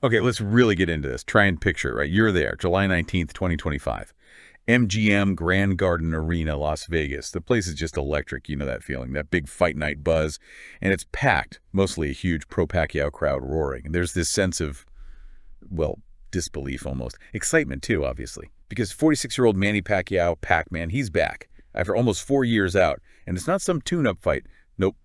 Okay, let's really get into this. Try and picture it, right? You're there, July 19th, 2025. MGM Grand Garden Arena, Las Vegas. The place is just electric. You know that feeling, that big fight night buzz. And it's packed, mostly a huge pro-Pacquiao crowd roaring. And there's this sense of, well, disbelief almost. Excitement, too, obviously. Because 46-year-old Manny Pacquiao, Pacman, he's back after almost 4 years out. And it's not some tune-up fight. Nope.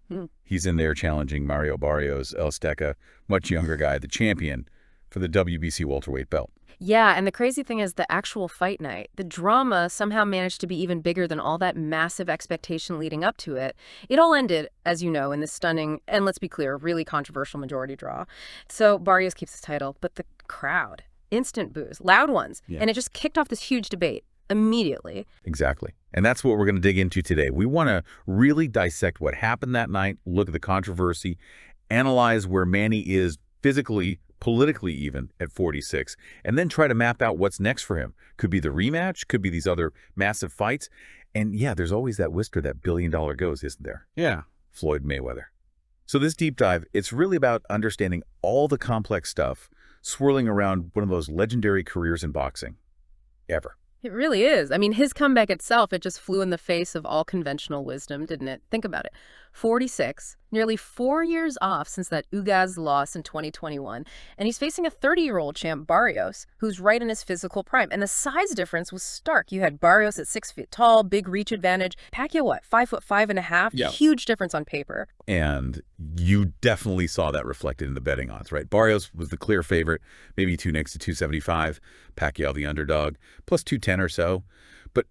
He's in there challenging Mario Barrios, Azteca, much younger guy, the champion for the WBC Welterweight belt. Yeah, and the crazy thing is the actual fight night. The drama somehow managed to be even bigger than all that massive expectation leading up to it. It all ended, as you know, in this stunning, and let's be clear, really controversial majority draw. So Barrios keeps his title, but the crowd, instant boos, loud ones, and it just kicked off this huge debate immediately. Exactly. And that's what we're going to dig into today. We want to really dissect what happened that night, look at the controversy, analyze where Manny is physically, politically even, at 46, and then try to map out what's next for him. Could be the rematch, could be these other massive fights. And yeah, there's always that whisper, that billion-dollar goes, isn't there? Yeah. Floyd Mayweather. So this deep dive, it's really about understanding all the complex stuff swirling around one of those legendary careers in boxing ever. It really is. I mean, his comeback itself, it just flew in the face of all conventional wisdom, didn't it? Think about it. 46, nearly 4 years off since that Ugaz loss in 2021, and he's facing a 30-year-old champ, Barrios, who's right in his physical prime. And the size difference was stark. You had Barrios at 6 feet tall, big reach advantage. Pacquiao, what, 5'5.5"? Yeah. Huge difference on paper. And you definitely saw that reflected in the betting odds, right? Barrios was the clear favorite, maybe 2 next to 275, Pacquiao the underdog, plus 210 or so. But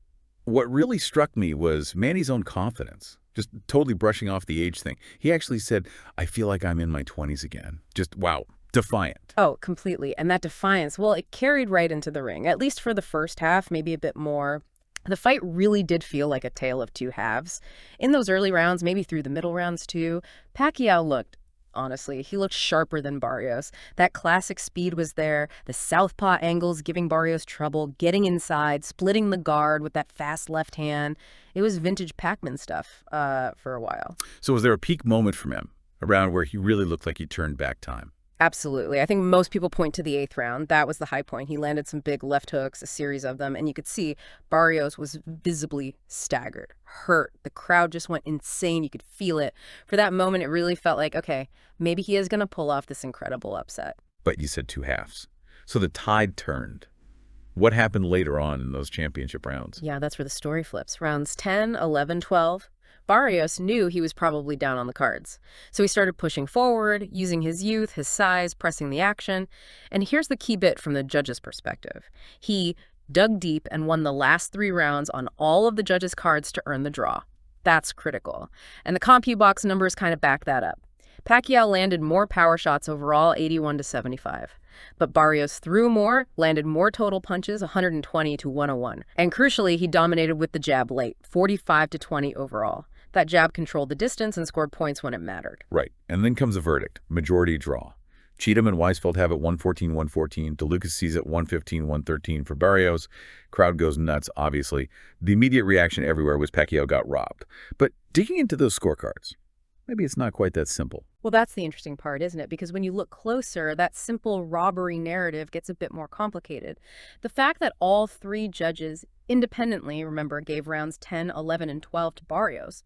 what really struck me was Manny's own confidence, just totally brushing off the age thing. He actually said, I feel like I'm in my 20s again. Just, wow, defiant. Oh, completely. And that defiance, well, it carried right into the ring, at least for the first half, maybe a bit more. The fight really did feel like a tale of two halves. In those early rounds, maybe through the middle rounds too, Pacquiao looked, honestly, he looked sharper than Barrios. That classic speed was there, the southpaw angles giving Barrios trouble, getting inside, splitting the guard with that fast left hand. It was vintage Pacman stuff for a while. So was there a peak moment from him around where he really looked like he turned back time? Absolutely. I think most people point to the 8th round. That was the high point. He landed some big left hooks, a series of them, and you could see Barrios was visibly staggered, hurt. The crowd just went insane. You could feel it. For that moment, it really felt like, okay, maybe he is going to pull off this incredible upset. But you said two halves. So the tide turned. What happened later on in those championship rounds? Yeah, that's where the story flips. Rounds 10, 11, 12. Barrios knew he was probably down on the cards. So he started pushing forward, using his youth, his size, pressing the action. And here's the key bit from the judge's perspective. He dug deep and won the last 3 rounds on all of the judge's cards to earn the draw. That's critical. And the CompuBox numbers kind of back that up. Pacquiao landed more power shots overall, 81-75. But Barrios threw more, landed more total punches, 120-101. And crucially, he dominated with the jab late, 45-20 overall. That jab controlled the distance and scored points when it mattered. Right. And then comes a verdict, majority draw. Cheatham and Weisfeld have it 114-114. DeLucas sees it 115-113 for Barrios. Crowd goes nuts, obviously. The immediate reaction everywhere was Pacquiao got robbed. But digging into those scorecards, maybe it's not quite that simple. Well, that's the interesting part, isn't it? Because when you look closer, that simple robbery narrative gets a bit more complicated. The fact that all 3 judges independently, remember, gave rounds 10, 11, and 12 to Barrios,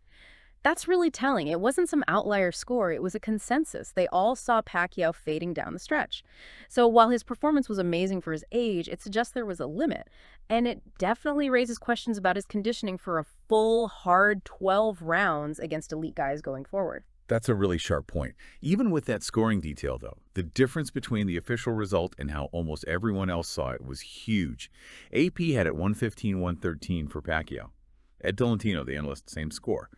that's really telling. It wasn't some outlier score. It was a consensus. They all saw Pacquiao fading down the stretch. So while his performance was amazing for his age, it suggests there was a limit. And it definitely raises questions about his conditioning for a full, hard 12 rounds against elite guys going forward. That's a really sharp point. Even with that scoring detail, though, the difference between the official result and how almost everyone else saw it was huge. AP had it 115-113 for Pacquiao. Ed Tolentino, the analyst, same score.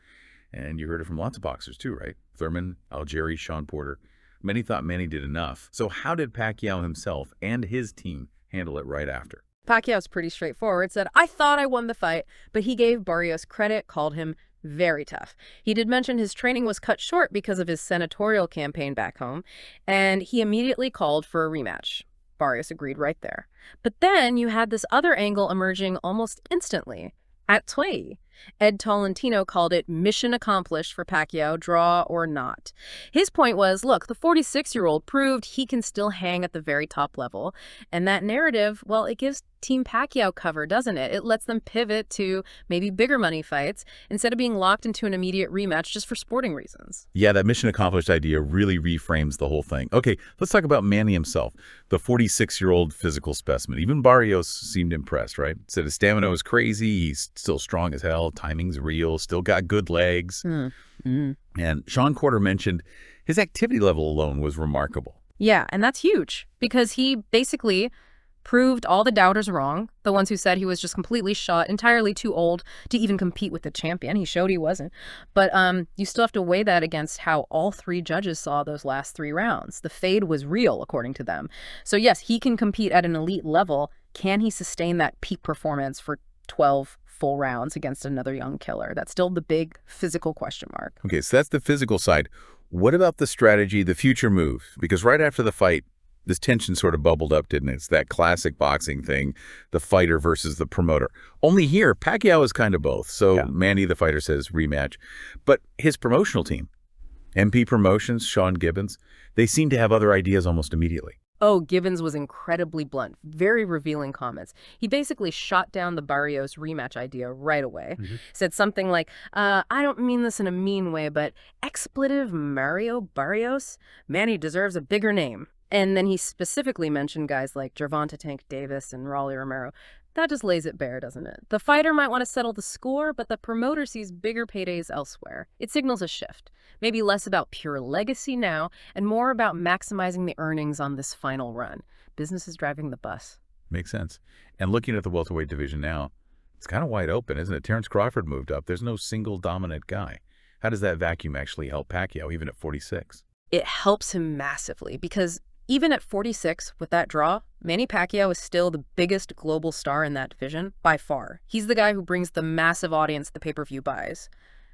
And you heard it from lots of boxers too, right? Thurman, Algieri, Sean Porter. Many thought Manny did enough. So how did Pacquiao himself and his team handle it right after? Pacquiao's pretty straightforward. Said, I thought I won the fight, but he gave Barrios credit, called him very tough. He did mention his training was cut short because of his senatorial campaign back home, and he immediately called for a rematch. Barrios agreed right there. But then you had this other angle emerging almost instantly. At Tway, Ed Tolentino called it mission accomplished for Pacquiao, draw or not. His point was, look, the 46-year-old proved he can still hang at the very top level. And that narrative, well, it gives Team Pacquiao cover, doesn't it? It lets them pivot to maybe bigger money fights instead of being locked into an immediate rematch just for sporting reasons. Yeah, that mission accomplished idea really reframes the whole thing. Okay, let's talk about Manny himself, the 46-year-old physical specimen. Even Barrios seemed impressed, right? Said his stamina was crazy, he's still strong as hell, timing's real, still got good legs. And Sean Quarter mentioned his activity level alone was remarkable. Yeah, and that's huge because he basically proved all the doubters wrong, the ones who said he was just completely shot, entirely too old to even compete with the champion. He showed he wasn't. But you still have to weigh that against how all three judges saw those last 3 rounds. The fade was real, according to them. So yes, he can compete at an elite level. Can he sustain that peak performance for 12 full rounds against another young killer? That's still the big physical question mark. Okay, so that's the physical side. What about the strategy, the future move? Because right after the fight, this tension sort of bubbled up, didn't it? It's that classic boxing thing, the fighter versus the promoter. Only here, Pacquiao is kind of both. So yeah. Manny, the fighter, says rematch. But his promotional team, MP Promotions, Sean Gibbons, they seem to have other ideas almost immediately. Oh, Gibbons was incredibly blunt, very revealing comments. He basically shot down the Barrios rematch idea right away. Said something like, I don't mean this in a mean way, but expletive Mario Barrios? Manny deserves a bigger name. And then he specifically mentioned guys like Gervonta Tank Davis and Rolly Romero. That just lays it bare, doesn't it? The fighter might want to settle the score, but the promoter sees bigger paydays elsewhere. It signals a shift. Maybe less about pure legacy now, and more about maximizing the earnings on this final run. Business is driving the bus. Makes sense. And looking at the welterweight division now, it's kind of wide open, isn't it? Terrence Crawford moved up. There's no single dominant guy. How does that vacuum actually help Pacquiao, even at 46? It helps him massively, because even at 46, with that draw, Manny Pacquiao is still the biggest global star in that division, by far. He's the guy who brings the massive audience the pay-per-view buys.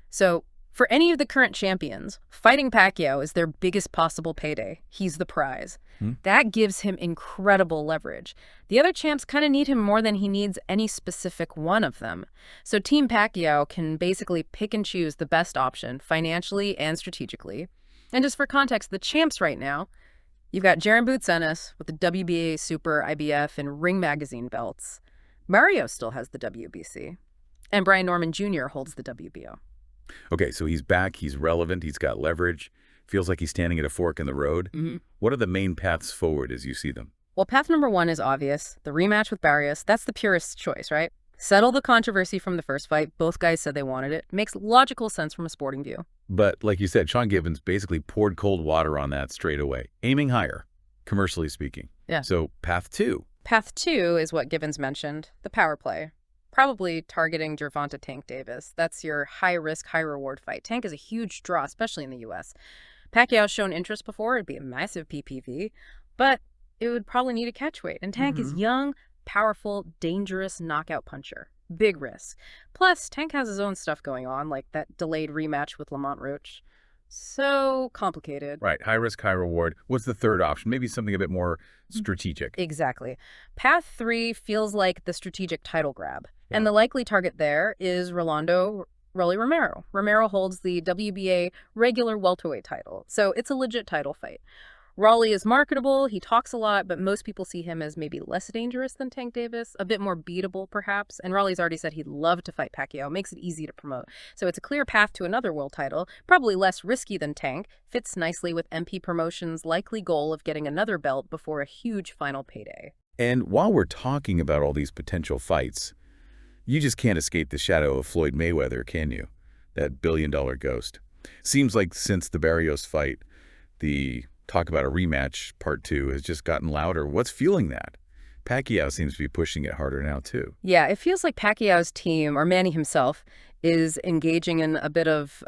So, for any of the current champions, fighting Pacquiao is their biggest possible payday. He's the prize. That gives him incredible leverage. The other champs kind of need him more than he needs any specific one of them. So Team Pacquiao can basically pick and choose the best option, financially and strategically. And just for context, the champs right now, you've got Jaron Boots Ennis with the WBA Super, IBF, and Ring Magazine belts. Barrios still has the WBC. And Brian Norman Jr. holds the WBO. Okay, so he's back, he's relevant, he's got leverage. Feels like he's standing at a fork in the road. What are the main paths forward as you see them? Well, path number 1 is obvious. The rematch with Barrios. That's the purest choice, right? Settle the controversy from the first fight. Both guys said they wanted it. Makes logical sense from a sporting view. But like you said, Sean Gibbons basically poured cold water on that straight away, aiming higher, commercially speaking. Yeah. So path 2. Path 2 is what Gibbons mentioned, the power play. Probably targeting Gervonta Tank Davis. That's your high-risk, high-reward fight. Tank is a huge draw, especially in the U.S. Pacquiao's shown interest before. It'd be a massive PPV, but it would probably need a catchweight. And Tank is young, powerful, dangerous knockout puncher. Big risk. Plus, Tank has his own stuff going on, like that delayed rematch with Lamont Roach. So complicated. Right. High risk, high reward. What's the third option? Maybe something a bit more strategic. Exactly. Path 3 feels like the strategic title grab. Yeah. And the likely target there is Rolly Romero. Romero holds the WBA regular welterweight title, so it's a legit title fight. Rolly is marketable, he talks a lot, but most people see him as maybe less dangerous than Tank Davis, a bit more beatable perhaps, and Rolly's already said he'd love to fight Pacquiao, makes it easy to promote. So it's a clear path to another world title, probably less risky than Tank, fits nicely with MP Promotions' likely goal of getting another belt before a huge final payday. And while we're talking about all these potential fights, you just can't escape the shadow of Floyd Mayweather, can you? That billion-dollar ghost. Seems like since the Barrios fight, the talk about a rematch, part 2, has just gotten louder. What's fueling that? Pacquiao seems to be pushing it harder now, too. Yeah, it feels like Pacquiao's team, or Manny himself, is engaging in a bit of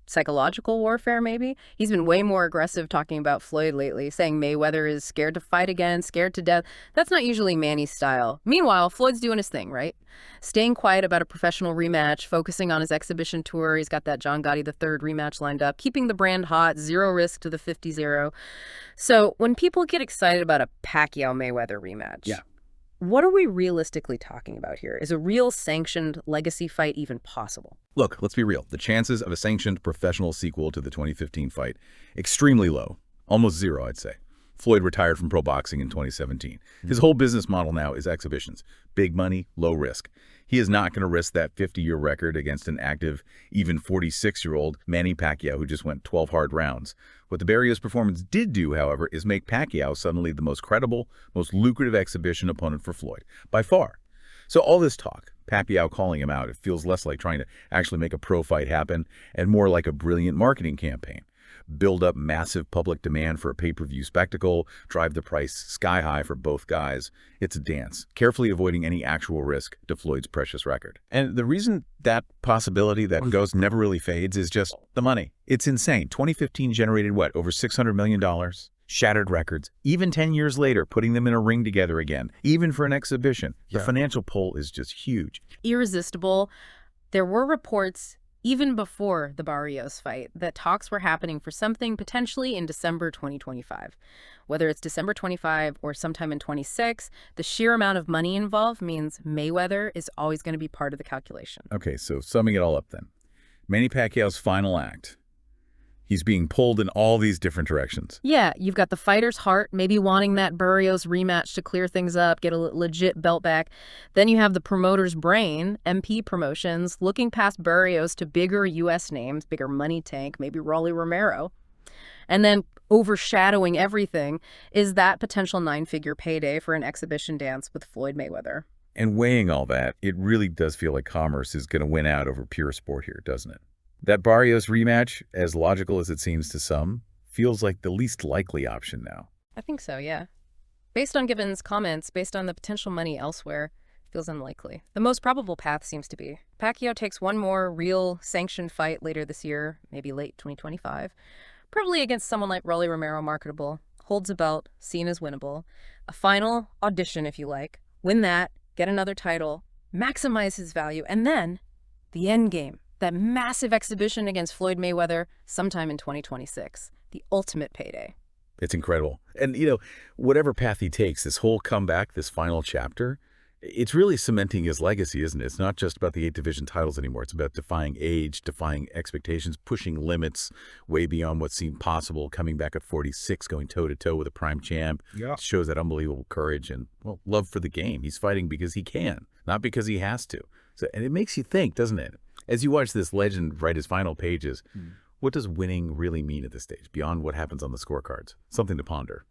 psychological warfare, maybe. He's been way more aggressive talking about Floyd lately, saying Mayweather is scared to fight again, scared to death. That's not usually Manny's style. Meanwhile, Floyd's doing his thing, right? Staying quiet about a professional rematch, focusing on his exhibition tour. He's got that John Gotti III rematch lined up, keeping the brand hot, zero risk to the 50-0. So when people get excited about a Pacquiao-Mayweather rematch, What are we realistically talking about here? Is a real sanctioned legacy fight even possible? Look, let's be real. The chances of a sanctioned professional sequel to the 2015 fight, extremely low. Almost zero, I'd say. Floyd retired from pro boxing in 2017. His whole business model now is exhibitions. Big money, low risk. He is not going to risk that 50-year record against an active, even 46-year-old Manny Pacquiao who just went 12 hard rounds. What the Barrios performance did do, however, is make Pacquiao suddenly the most credible, most lucrative exhibition opponent for Floyd, by far. So all this talk, Pacquiao calling him out, it feels less like trying to actually make a pro fight happen and more like a brilliant marketing campaign. Build up massive public demand for a pay-per-view spectacle, drive the price sky high for both guys. It's a dance, carefully avoiding any actual risk to Floyd's precious record. And the reason that possibility, that ghost, never really fades is just the money. It's insane. 2015 generated what, over $600 million? Shattered records. Even 10 years later, putting them in a ring together again, even for an exhibition. The financial pull is just huge. Irresistible. There were reports even before the Barrios fight that talks were happening for something potentially in December 2025. Whether it's December 25 or sometime in 26, the sheer amount of money involved means Mayweather is always going to be part of the calculation. Okay, so summing it all up then. Manny Pacquiao's final act. He's being pulled in all these different directions. Yeah, you've got the fighter's heart, maybe wanting that Barrios rematch to clear things up, get a legit belt back. Then you have the promoter's brain, MP Promotions, looking past Barrios to bigger U.S. names, bigger money tank, maybe Rolly Romero. And then overshadowing everything is that potential 9-figure payday for an exhibition dance with Floyd Mayweather. And weighing all that, it really does feel like commerce is going to win out over pure sport here, doesn't it? That Barrios rematch, as logical as it seems to some, feels like the least likely option now. I think so, yeah. Based on Gibbons' comments, based on the potential money elsewhere, feels unlikely. The most probable path seems to be Pacquiao takes one more real sanctioned fight later this year, maybe late 2025, probably against someone like Rolly Romero, marketable, holds a belt, seen as winnable, a final audition if you like, win that, get another title, maximize his value, and then the end game. That massive exhibition against Floyd Mayweather sometime in 2026. The ultimate payday. It's incredible. And, whatever path he takes, this whole comeback, this final chapter, it's really cementing his legacy, isn't it? It's not just about the 8 division titles anymore. It's about defying age, defying expectations, pushing limits way beyond what seemed possible, coming back at 46, going toe-to-toe with a prime champ. Yeah. It shows that unbelievable courage and, well, love for the game. He's fighting because he can, not because he has to. And it makes you think, doesn't it? As you watch this legend write his final pages, what does winning really mean at this stage, beyond what happens on the scorecards? Something to ponder.